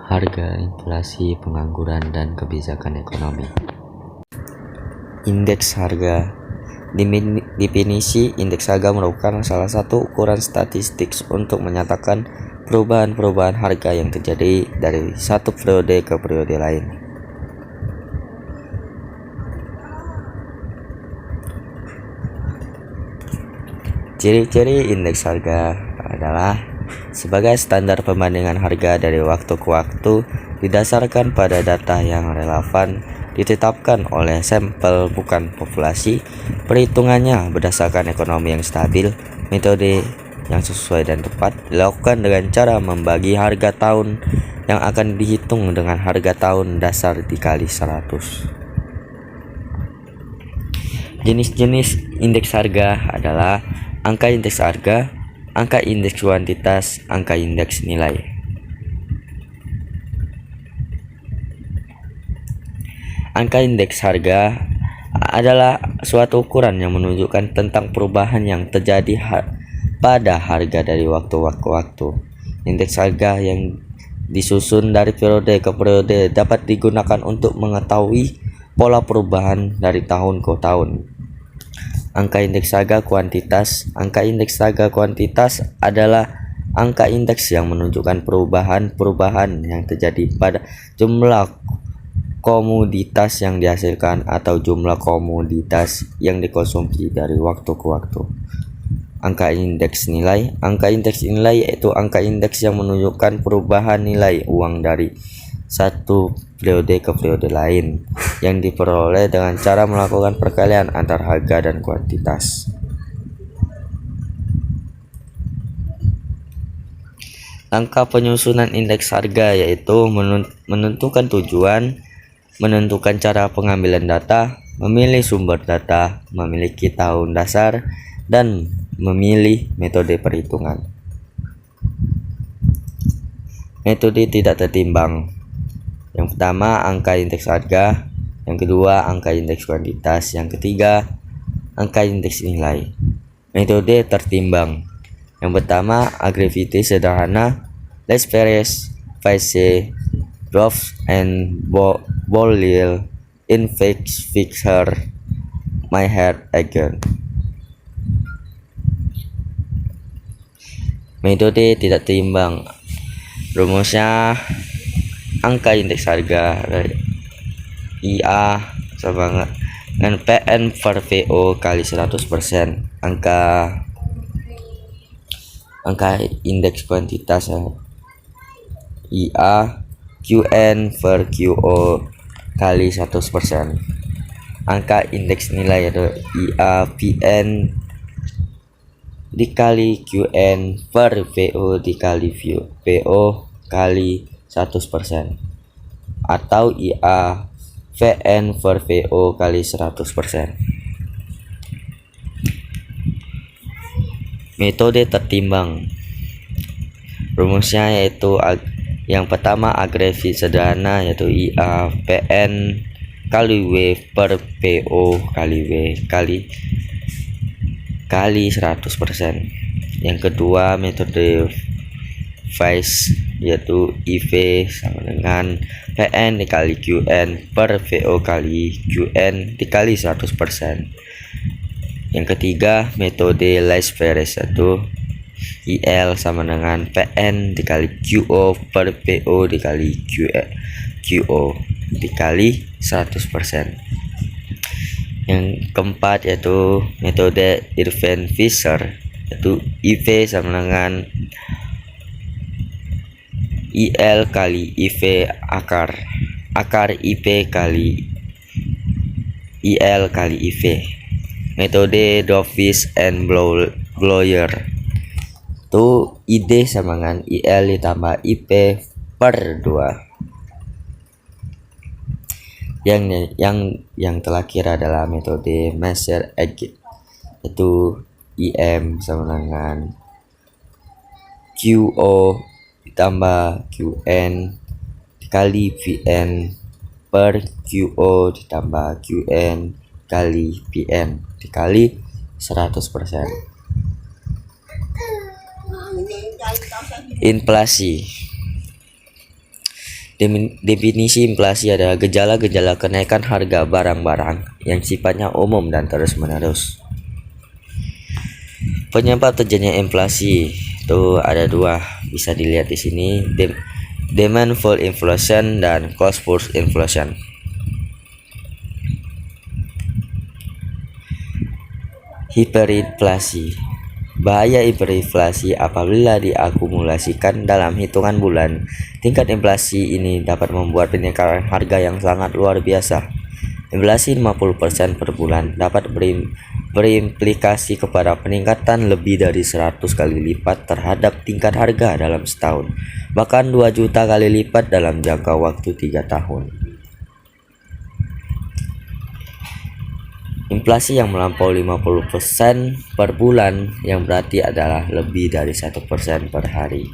harga, inflasi, pengangguran, dan kebijakan ekonomi. Indeks harga. Definisi indeks harga merupakan salah satu ukuran statistik untuk menyatakan perubahan-perubahan harga yang terjadi dari satu periode ke periode lain. Ciri-ciri indeks harga adalah sebagai standar pembandingan harga dari waktu ke waktu didasarkan pada data yang relevan, ditetapkan oleh sampel bukan populasi, perhitungannya berdasarkan ekonomi yang stabil, metode yang sesuai dan tepat, dilakukan dengan cara membagi harga tahun yang akan dihitung dengan harga tahun dasar dikali 100. Jenis-jenis indeks harga adalah angka indeks harga, angka indeks kuantitas, angka indeks nilai. Angka indeks harga adalah suatu ukuran yang menunjukkan tentang perubahan yang terjadi pada harga dari waktu ke waktu. Indeks harga yang disusun dari periode ke periode dapat digunakan untuk mengetahui pola perubahan dari tahun ke tahun. Angka indeks harga kuantitas. Angka indeks harga kuantitas adalah angka indeks yang menunjukkan perubahan-perubahan yang terjadi pada jumlah komoditas yang dihasilkan atau jumlah komoditas yang dikonsumsi dari waktu ke waktu. Angka indeks nilai. Angka indeks nilai yaitu angka indeks yang menunjukkan perubahan nilai uang dari satu periode ke periode lain yang diperoleh dengan cara melakukan perkalian antar harga dan kuantitas. Langkah penyusunan indeks harga yaitu menentukan tujuan, menentukan cara pengambilan data, memilih sumber data, memiliki tahun dasar, dan memilih metode perhitungan. Metode tidak tertimbang. Yang pertama, angka indeks harga. Yang kedua, angka indeks kuantitas. Yang ketiga, angka indeks nilai. Metode tertimbang. Yang pertama, aggressivity sederhana, less variance, phase, drops, and volatile in fixture, my head again. Metode tidak timbang. Rumusnya angka indeks harga IA sama dengan PN per VO kali 100%. Angka indeks kuantitas IA QN per QO kali 100%. Angka indeks nilai itu IA PN dikali QN per VO dikali VO kali 100%, atau IA VN per VO kali 100%. Metode tertimbang. Rumusnya yaitu yang pertama agresif sederhana yaitu IA PN kali W per VO kali W kali 100%. Yang kedua metode phase yaitu IV sama dengan PN dikali QN per VO kali QN dikali 100%. Yang ketiga metode less variance yaitu IL sama dengan PN dikali QO per VO dikali QO dikali 100%. Yang keempat yaitu metode Irvine-Fisher yaitu IV sama dengan IL kali IV akar IP kali IL kali IV. Metode Davis and Bloyer itu ID sama dengan IL ditambah IP per 2. Yang terakhir adalah metode Measure-Agent itu IM sama dengan QO ditambah QN dikali VN per QO ditambah QN kali VN dikali 100%. Inflasi. Definisi inflasi adalah gejala-gejala kenaikan harga barang-barang yang sifatnya umum dan terus-menerus. Penyebab terjadinya inflasi itu ada dua, bisa dilihat di sini, demand pull inflation dan cost push inflation. Hiperinflasi. Bahaya hiperinflasi apabila diakumulasikan dalam hitungan bulan. Tingkat inflasi ini dapat membuat peningkatan harga yang sangat luar biasa. Inflasi 50% per bulan dapat berimplikasi kepada peningkatan lebih dari 100 kali lipat terhadap tingkat harga dalam setahun, bahkan 2 juta kali lipat dalam jangka waktu 3 tahun. Inflasi yang melampaui 50% per bulan yang berarti adalah lebih dari 1% per hari.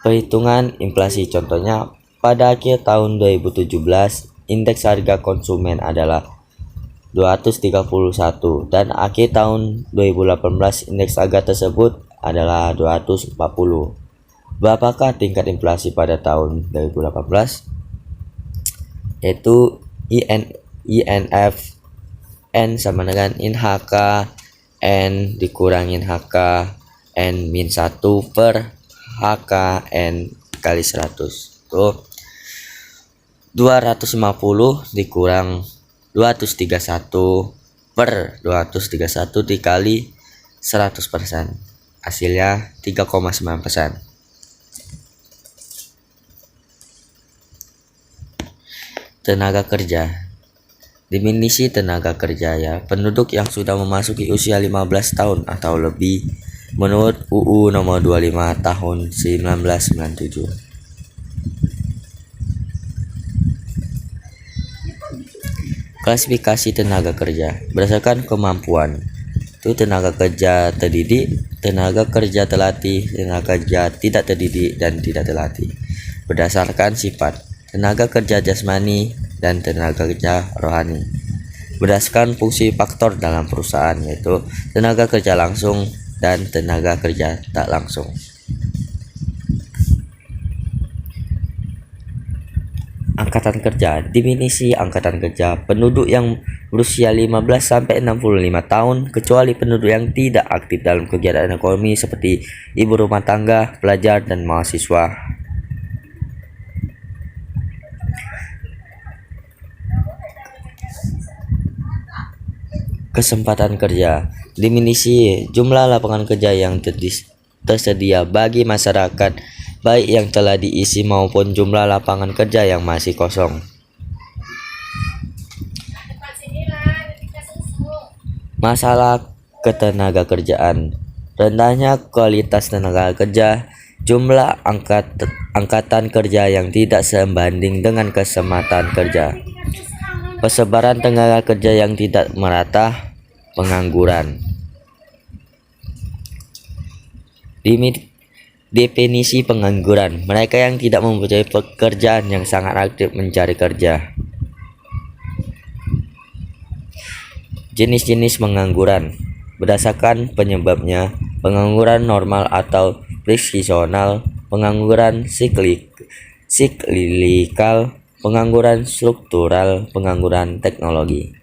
Perhitungan inflasi contohnya, pada akhir tahun 2017 indeks harga konsumen adalah 231 dan akhir tahun 2018 indeks harga tersebut adalah 240. Berapakah tingkat inflasi pada tahun 2018? Yaitu INF N sama dengan INHK N dikurangin HK N min 1 per HK N kali 100. Tuh 250 dikurang 231 per 231 dikali 100%. Hasilnya 3,9%. Tenaga kerja. Definisi tenaga kerja ya, penduduk yang sudah memasuki usia 15 tahun atau lebih menurut UU nomor 25 tahun 1997. Klasifikasi tenaga kerja berdasarkan kemampuan. Itu tenaga kerja terdidik, tenaga kerja terlatih, tenaga kerja tidak terdidik dan tidak terlatih. Berdasarkan sifat, tenaga kerja jasmani dan tenaga kerja rohani. Berdasarkan fungsi faktor dalam perusahaan, yaitu tenaga kerja langsung dan tenaga kerja tak langsung. Angkatan kerja. Definisi angkatan kerja, penduduk yang berusia 15 sampai 65 tahun kecuali penduduk yang tidak aktif dalam kegiatan ekonomi seperti ibu rumah tangga, pelajar dan mahasiswa. Kesempatan kerja. Definisi jumlah lapangan kerja yang tersedia bagi masyarakat, baik yang telah diisi maupun jumlah lapangan kerja yang masih kosong. Masalah ketenaga kerjaan. Rendahnya kualitas tenaga kerja, jumlah angkatan kerja yang tidak sebanding dengan kesempatan kerja. Persebaran tenaga kerja yang tidak merata, pengangguran. Definisi pengangguran, mereka yang tidak mempunyai pekerjaan yang sangat aktif mencari kerja. Jenis-jenis pengangguran berdasarkan penyebabnya, pengangguran normal atau friksional, pengangguran siklikal, pengangguran struktural, pengangguran teknologi.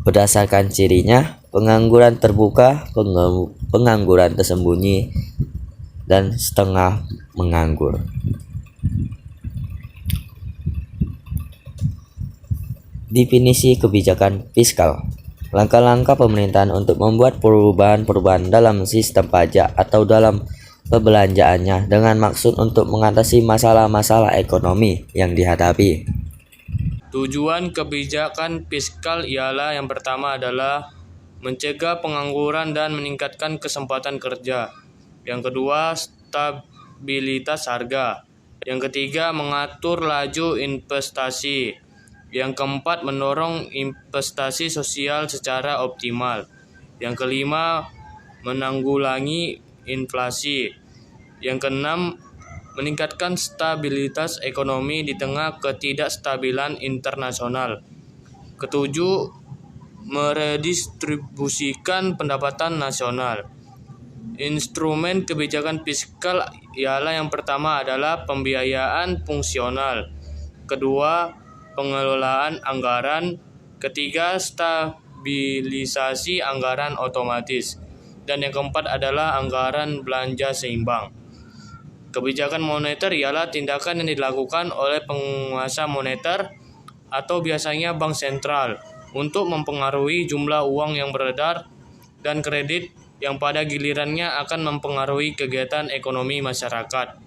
Berdasarkan cirinya, pengangguran terbuka, pengangguran tersembunyi, dan setengah menganggur. Definisi kebijakan fiskal. Langkah-langkah pemerintahan untuk membuat perubahan-perubahan dalam sistem pajak atau dalam perbelanjaannya dengan maksud untuk mengatasi masalah-masalah ekonomi yang dihadapi. Tujuan kebijakan fiskal ialah yang pertama adalah mencegah pengangguran dan meningkatkan kesempatan kerja. Yang kedua, stabilitas harga. Yang ketiga, mengatur laju investasi. Yang keempat, mendorong investasi sosial secara optimal. Yang kelima, menanggulangi inflasi. Yang keenam, meningkatkan stabilitas ekonomi di tengah ketidakstabilan internasional. Ketujuh, meredistribusikan pendapatan nasional. Instrumen kebijakan fiskal ialah yang pertama adalah pembiayaan fungsional, kedua pengelolaan anggaran, ketiga stabilisasi anggaran otomatis, dan yang keempat adalah anggaran belanja seimbang. Kebijakan moneter ialah tindakan yang dilakukan oleh penguasa moneter atau biasanya bank sentral untuk mempengaruhi jumlah uang yang beredar dan kredit yang pada gilirannya akan mempengaruhi kegiatan ekonomi masyarakat.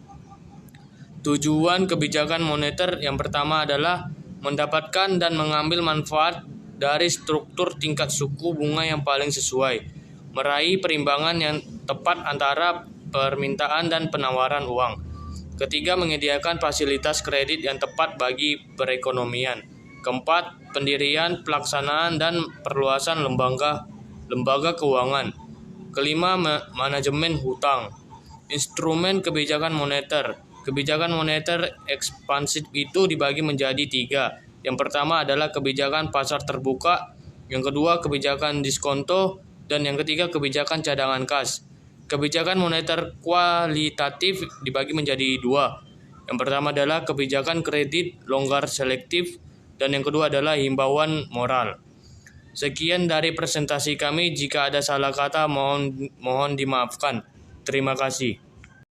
Tujuan kebijakan moneter yang pertama adalah mendapatkan dan mengambil manfaat dari struktur tingkat suku bunga yang paling sesuai, meraih perimbangan yang tepat antara permintaan dan penawaran uang. Ketiga, menyediakan fasilitas kredit yang tepat bagi perekonomian. Keempat, pendirian, pelaksanaan, dan perluasan lembaga keuangan. Kelima, manajemen hutang. Instrumen kebijakan moneter. Kebijakan moneter ekspansif itu dibagi menjadi tiga. Yang pertama adalah kebijakan pasar terbuka, yang kedua kebijakan diskonto, dan yang ketiga kebijakan cadangan kas. Kebijakan moneter kualitatif dibagi menjadi dua. Yang pertama adalah kebijakan kredit longgar selektif, dan yang kedua adalah himbauan moral. Sekian dari presentasi kami. Jika ada salah kata mohon dimaafkan. Terima kasih.